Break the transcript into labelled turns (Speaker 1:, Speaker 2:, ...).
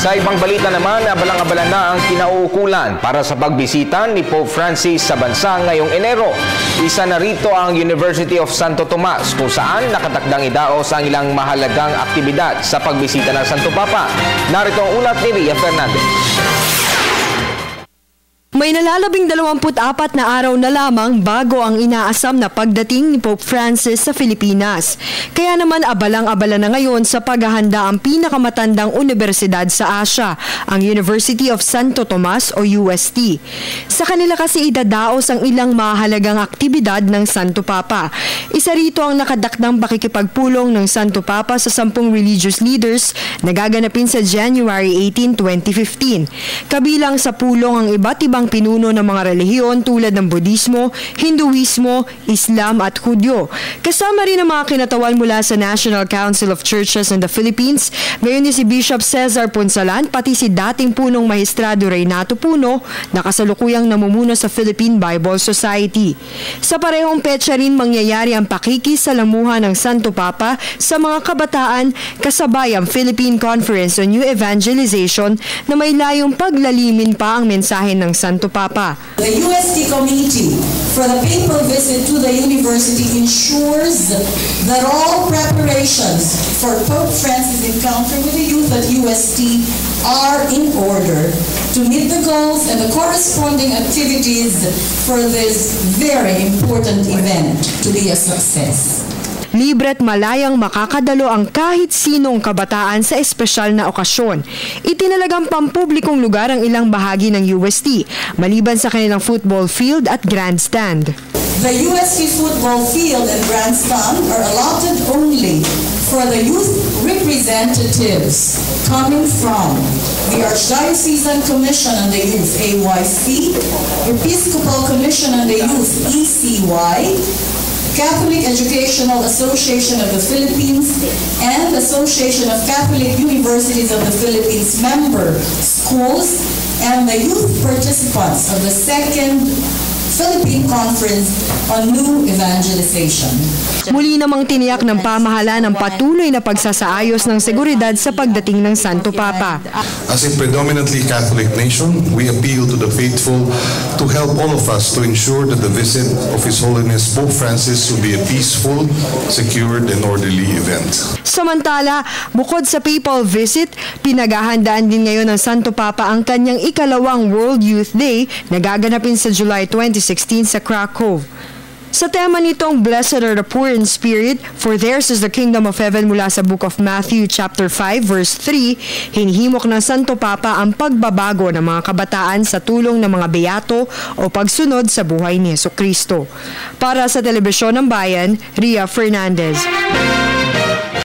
Speaker 1: Sa ibang balita naman, abalang-abala na ang kinauukulan para sa pagbisita ni Pope Francis sa bansa ngayong Enero. Isa na rito ang University of Santo Tomas kung saan nakatakdang idaos ang ilang mahalagang aktibidad sa pagbisita ng Santo Papa. Narito ang ulat ni Ria Fernandez.
Speaker 2: May nalalabing 24 na araw na lamang bago ang inaasam na pagdating ni Pope Francis sa Pilipinas. Kaya naman abalang-abala na ngayon sa paghahanda ang pinakamatandang universidad sa Asia, ang University of Santo Tomas o UST. Sa kanila kasi idadaos ang ilang mahalagang aktibidad ng Santo Papa. Isa rito ang nakadakdang pakikipagpulong ng Santo Papa sa 10 religious leaders na gaganapin sa January 18, 2015. Kabilang sa pulong ang iba't ibang pinuno ng mga relihiyon tulad ng Budismo, Hinduismo, Islam at Hudyo. Kasama rin ang mga kinatawan mula sa National Council of Churches in the Philippines, ngayon ni si Bishop Cesar Punsalan, pati si dating punong Maestrado Reynato Puno na kasalukuyang namumuno sa Philippine Bible Society. Sa parehong petsa rin mangyayari ang pakikisalamuha ng Santo Papa sa mga kabataan kasabay ang Philippine Conference on New Evangelization na may layong paglalimin pa ang mensahe ng Santo Papa.
Speaker 3: The UST committee for the papal visit to the university ensures that all preparations for Pope Francis' encounter with the youth at UST are in order to meet the goals and the corresponding activities for this very important event to be a success.
Speaker 2: Libre at malayang makakadalo ang kahit sinong kabataan sa espesyal na okasyon. Itinalagang pampublikong lugar ang ilang bahagi ng UST, maliban sa kanilang football field at grandstand.
Speaker 3: The UST football field and grandstand are allotted only for the youth representatives coming from the Archdiocesan Commission on the Youth, AYC, Episcopal Commission on the Youth, ECY, Catholic Educational Association of the Philippines, and Association of Catholic Universities of the Philippines member schools, and the youth participants of the second Philippine Conference on New Evangelization.
Speaker 2: Muli namang tiniyak ng pamahalaan ang patuloy na pagsasaayos ng seguridad sa pagdating ng Santo Papa.
Speaker 4: As a predominantly Catholic nation, we appeal to the faithful to help all of us to ensure that the visit of His Holiness Pope Francis will be a peaceful, secured, and orderly event.
Speaker 2: Samantala, bukod sa papal visit, pinaghahandaan din ngayon ng Santo Papa ang kanyang ikalawang World Youth Day na gaganapin sa July 2016 sa Krakow. Sa tema nitong Blessed are the poor in spirit, for theirs is the kingdom of heaven mula sa Book of Matthew chapter 5 verse 3, hinihimok ng Santo Papa ang pagbabago ng mga kabataan sa tulong ng mga beato o pagsunod sa buhay ni Jesucristo. Para sa Telebisyon ng Bayan, Ria Fernandez.